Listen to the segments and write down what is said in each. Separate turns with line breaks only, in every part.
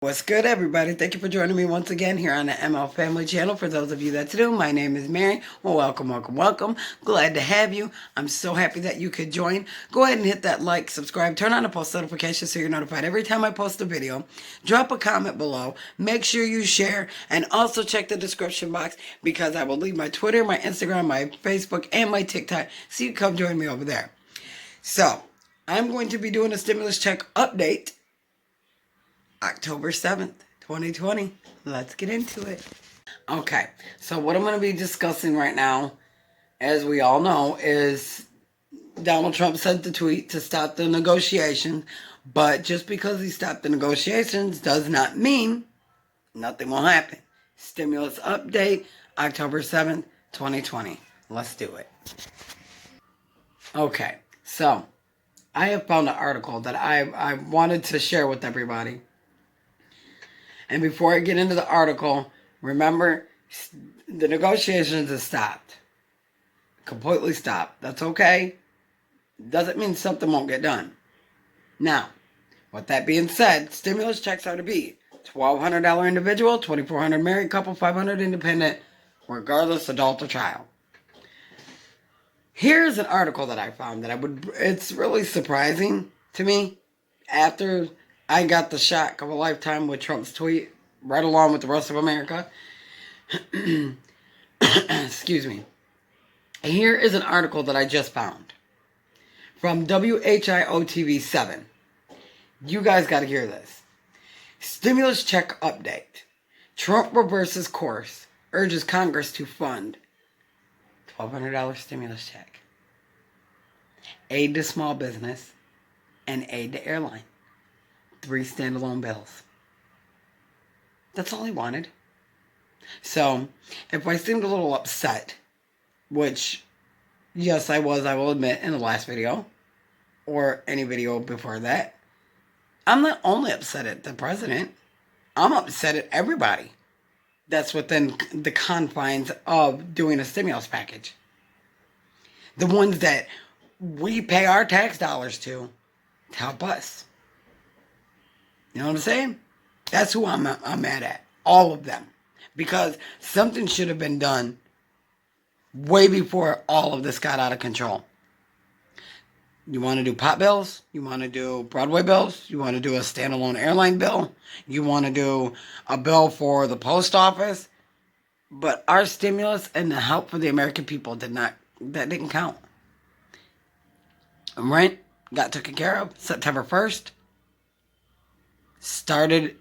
What's good, everybody? Thank you for joining me once again here on the ML Family Channel. For those of you that's new, my name is Mary. Well, welcome. Glad to have you. I'm so happy that you could join. Go ahead and hit that like, subscribe, turn on the post notifications so you're notified every time I post a video. Drop a comment below. Make sure you share, and also check the description box because I will leave my Twitter, my Instagram, my Facebook, and my TikTok so you can come join me over there. So, I'm going to be doing a stimulus check update October 7th, 2020. Let's get into it. Okay, so what I'm going to be discussing right now, as we all know, is Donald Trump sent the tweet to stop the negotiations, but just because he stopped the negotiations does not mean nothing will happen. Stimulus update, October 7th, 2020. Let's do it. Okay, so I have found an article that I wanted to share with everybody. And before I get into the article, remember, the negotiations have stopped. Completely stopped. That's okay. Doesn't mean something won't get done. Now, with that being said, stimulus checks are to be $1,200 individual, $2,400 married couple, $500 independent, regardless adult or child. Here's an article that I found that it's really surprising to me. After I got the shock of a lifetime with Trump's tweet, right along with the rest of America. Excuse me. Here is an article that I just found from WHIO-TV 7. You guys got to hear this. Stimulus check update. Trump reverses course, urges Congress to fund $1,200 stimulus check, aid to small business, and aid to airline. 3 standalone bills. That's all he wanted. So, if I seemed a little upset, which, yes, I will admit, in the last video, or any video before that, I'm not only upset at the president, I'm upset at everybody that's within the confines of doing a stimulus package. The ones that we pay our tax dollars to help us. You know what I'm saying? That's who I'm mad at. All of them. Because something should have been done way before all of this got out of control. You want to do pot bills? You want to do Broadway bills? You want to do a standalone airline bill? You want to do a bill for the post office? But our stimulus and the help for the American people that didn't count. Rent got taken care of September 1st.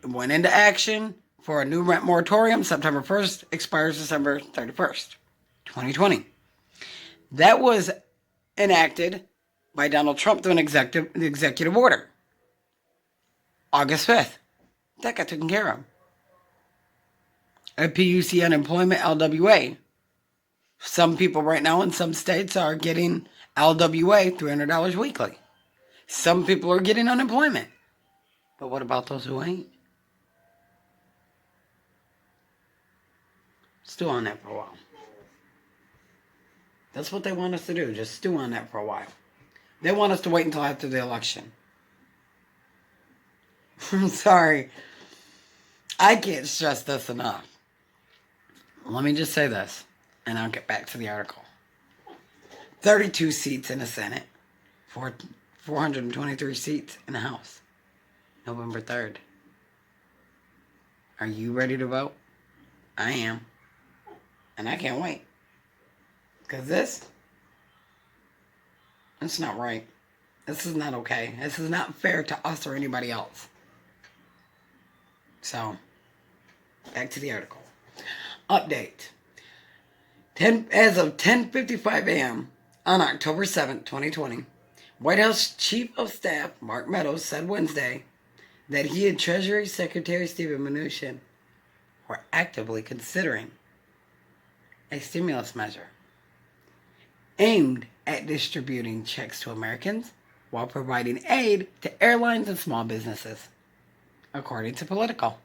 Went into action for a new rent moratorium. September 1st, expires December 31st, 2020. That was enacted by Donald Trump through an executive order. August 5th. That got taken care of. A PUC unemployment, LWA. Some people right now in some states are getting LWA, $300 weekly. Some people are getting unemployment. But what about those who ain't? Stew on that for a while. That's what they want us to do. Just stew on that for a while. They want us to wait until after the election. I'm sorry. I can't stress this enough. Let me just say this, and I'll get back to the article. 32 seats in the Senate. 423 seats in the House. November 3rd. Are you ready to vote? I am. And I can't wait. Because it's not right. This is not okay. This is not fair to us or anybody else. So, back to the article. Update. As of 10:55 a.m. on October 7th, 2020, White House Chief of Staff Mark Meadows said Wednesday that he and Treasury Secretary Steven Mnuchin were actively considering a stimulus measure aimed at distributing checks to Americans while providing aid to airlines and small businesses, according to Politico.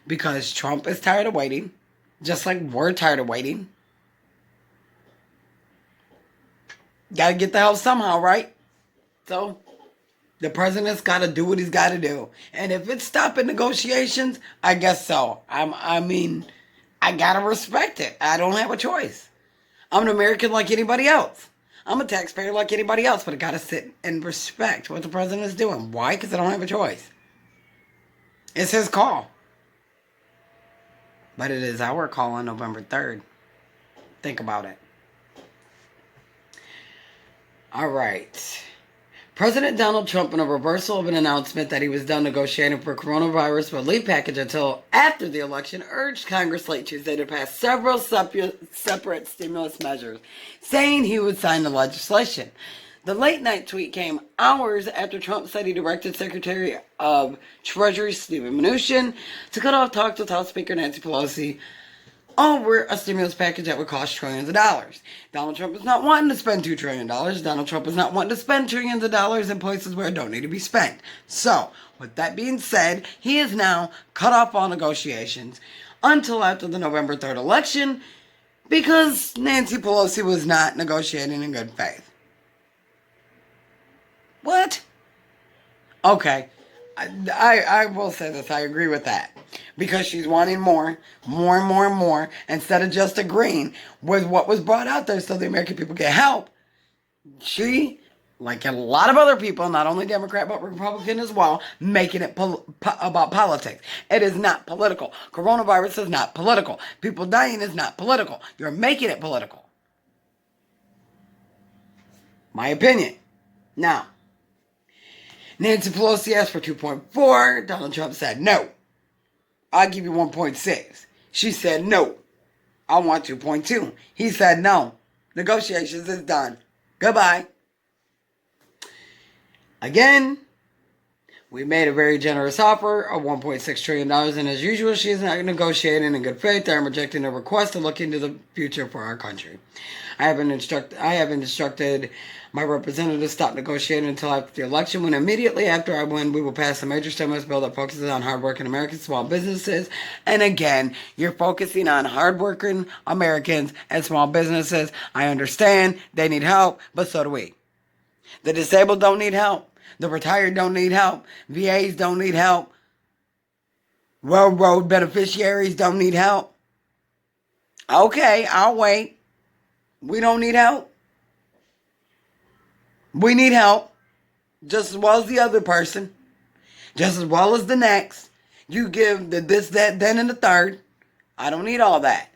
Because Trump is tired of waiting, just like we're tired of waiting. Gotta get the help somehow, right? So, The president's got to do what he's got to do. And if it's stopping negotiations, I guess so. I mean, I got to respect it. I don't have a choice. I'm an American like anybody else. I'm a taxpayer like anybody else, but I got to sit and respect what the president is doing. Why? Because I don't have a choice. It's his call. But it is our call on November 3rd. Think about it. All right. President Donald Trump, in a reversal of an announcement that he was done negotiating for coronavirus relief package until after the election, urged Congress late Tuesday to pass several separate stimulus measures, saying he would sign the legislation. The late-night tweet came hours after Trump said he directed Secretary of Treasury Steven Mnuchin to cut off talks with House Speaker Nancy Pelosi over a stimulus package that would cost trillions of dollars. Donald Trump is not wanting to spend $2 trillion. Donald Trump is not wanting to spend trillions of dollars in places where it don't need to be spent. So, with that being said, he is now cut off all negotiations until after the November 3rd election because Nancy Pelosi was not negotiating in good faith. What? Okay. I will say this. I agree with that. Because she's wanting more, instead of just agreeing with what was brought out there so the American people get help. She, like a lot of other people, not only Democrat but Republican as well, making it about politics. It is not political. Coronavirus is not political. People dying is not political. You're making it political. My opinion. Now, Nancy Pelosi asked for 2.4. Donald Trump said no. I'll give you 1.6. She said no. I want 2.2. He said no. Negotiations is done. Goodbye. Again, we made a very generous offer of $1.6 trillion, and as usual, she is not negotiating in good faith. I am rejecting a request to look into the future for our country. I have instructed my representative to stop negotiating until after the election, when immediately after I win, we will pass a major stimulus bill that focuses on hardworking American small businesses. And again, you're focusing on hardworking Americans and small businesses. I understand they need help, but so do we. The disabled don't need help. The retired don't need help. VAs don't need help. Railroad beneficiaries don't need help. Okay, I'll wait. We don't need help. We need help. Just as well as the other person. Just as well as the next. You give the this, that, then, and the third. I don't need all that.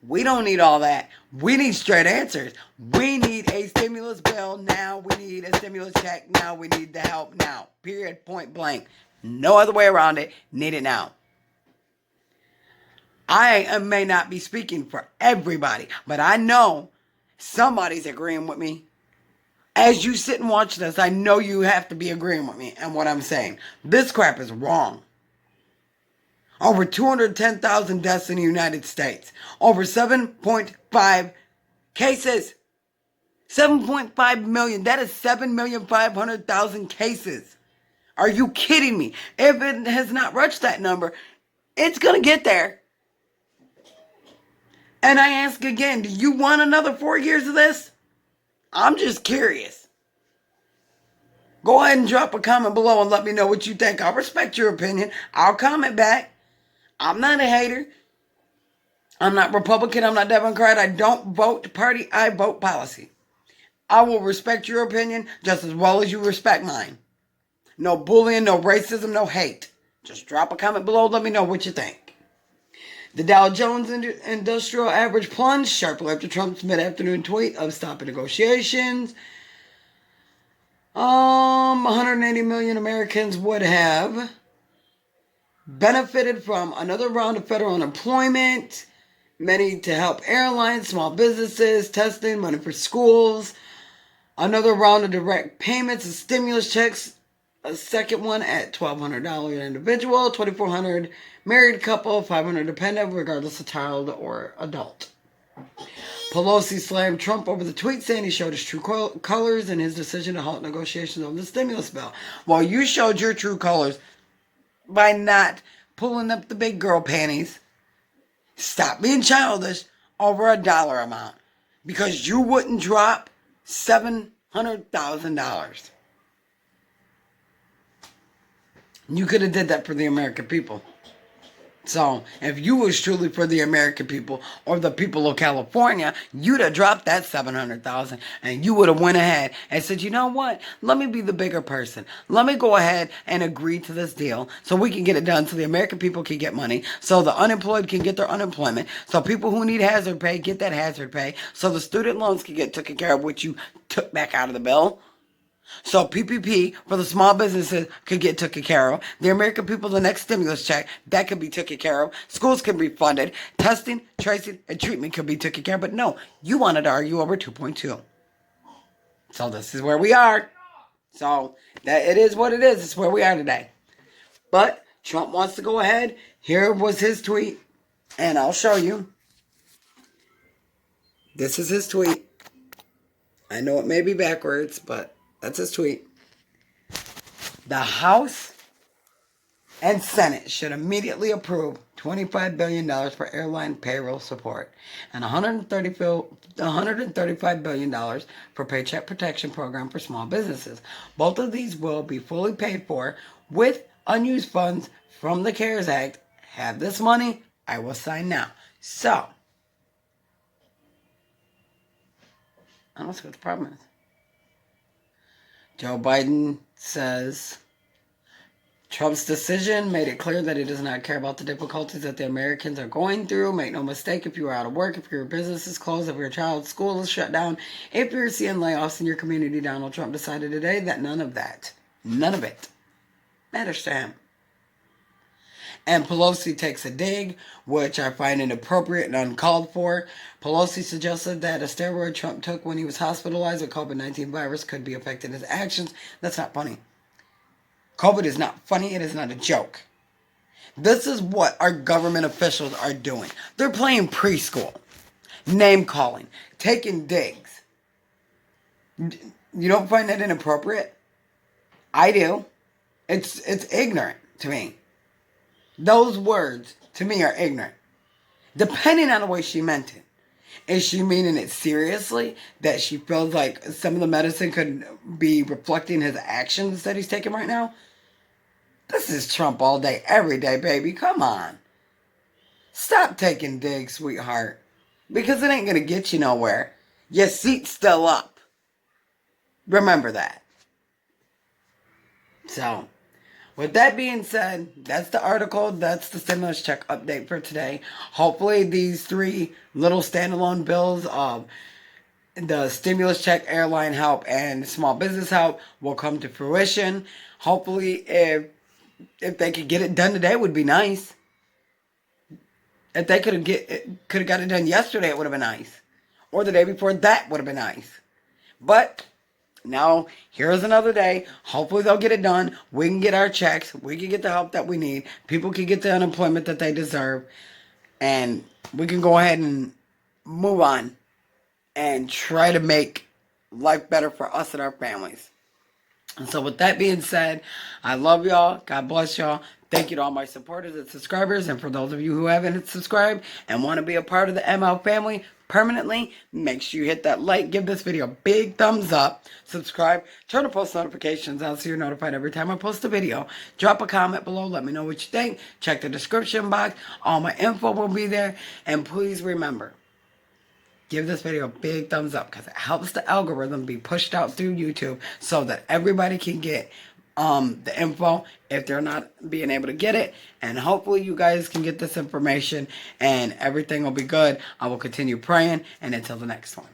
We don't need all that. We need straight answers. We need a stimulus bill now. We need a stimulus check now. We need the help now. Period. Point blank. No other way around it. Need it now. I may not be speaking for everybody, but I know somebody's agreeing with me. As you sit and watch this, I know you have to be agreeing with me and what I'm saying. This crap is wrong. Over 210,000 deaths in the United States. Over 7.5 cases. 7.5 million. That is 7,500,000 cases. Are you kidding me? If it has not reached that number, it's going to get there. And I ask again, do you want another 4 years of this? I'm just curious. Go ahead and drop a comment below and let me know what you think. I'll respect your opinion. I'll comment back. I'm not a hater. I'm not Republican. I'm not Democrat. I don't vote party. I vote policy. I will respect your opinion just as well as you respect mine. No bullying, no racism, no hate. Just drop a comment below. Let me know what you think. The Dow Jones Industrial Average plunged sharply after Trump's mid-afternoon tweet of stopping negotiations. 180 million Americans would have benefited from another round of federal unemployment, many to help airlines, small businesses, testing, money for schools, another round of direct payments and stimulus checks, a second one at $1,200 individual, $2,400 married couple, $500 dependent, regardless of child or adult. Pelosi slammed Trump over the tweet, saying he showed his true colors in his decision to halt negotiations on the stimulus bill. Well, you showed your true colors by not pulling up the big girl panties. Stop being childish over a dollar amount, because you wouldn't drop $700,000. You could have did that for the American people. So, if you was truly for the American people or the people of California, you'd have dropped that 700,000 and you would have went ahead and said, you know what? Let me be the bigger person. Let me go ahead and agree to this deal so we can get it done so the American people can get money, so the unemployed can get their unemployment, so people who need hazard pay get that hazard pay, so the student loans can get taken care of, which you took back out of the bill. So PPP for the small businesses could get taken care of. The American people, the next stimulus check, that could be taken care of. Schools can be funded. Testing, tracing, and treatment could be taken care of. But no, you wanted to argue over 2.2. So this is where we are. So that it is what it is. It's where we are today. But Trump wants to go ahead. Here was his tweet. And I'll show you. This is his tweet. I know it may be backwards, but that's his tweet. The House and Senate should immediately approve $25 billion for airline payroll support and $135 billion for Paycheck Protection Program for small businesses. Both of these will be fully paid for with unused funds from the CARES Act. Have this money, I will sign now. So, I don't see what the problem is. Joe Biden says Trump's decision made it clear that he does not care about the difficulties that the Americans are going through. Make no mistake, if you are out of work, if your business is closed, if your child's school is shut down, if you're seeing layoffs in your community, Donald Trump decided today that none of it matters to him. And Pelosi takes a dig, which I find inappropriate and uncalled for. Pelosi suggested that a steroid Trump took when he was hospitalized with COVID-19 virus could be affecting his actions. That's not funny. COVID is not funny. It is not a joke. This is what our government officials are doing. They're playing preschool, name calling, taking digs. You don't find that inappropriate? I do. It's ignorant to me. Those words, to me, are ignorant. Depending on the way she meant it. Is she meaning it seriously? That she feels like some of the medicine could be reflecting his actions that he's taking right now? This is Trump all day, every day, baby. Come on. Stop taking digs, sweetheart. Because it ain't going to get you nowhere. Your seat's still up. Remember that. So, with that being said, that's the article. That's the stimulus check update for today. Hopefully these three little standalone bills of the stimulus check, airline help, and small business help will come to fruition. Hopefully if they could get it done today, it would be nice. If they could have got it done yesterday, it would have been nice. Or the day before that would have been nice. But now, here's another day. Hopefully they'll get it done. We can get our checks. We can get the help that we need. People can get the unemployment that they deserve. And we can go ahead and move on and try to make life better for us and our families. And so with that being said, I love y'all. God bless y'all. Thank you to all my supporters and subscribers. And for those of you who haven't subscribed and want to be a part of the ML family permanently, make sure you hit that like, give this video a big thumbs up, subscribe, turn on post notifications on so you're notified every time I post a video. Drop a comment below, let me know what you think. Check the description box, all my info will be there. And please remember, give this video a big thumbs up because it helps the algorithm be pushed out through YouTube so that everybody can get the info if they're not being able to get it. And hopefully you guys can get this information and everything will be good. I will continue praying, and until the next one.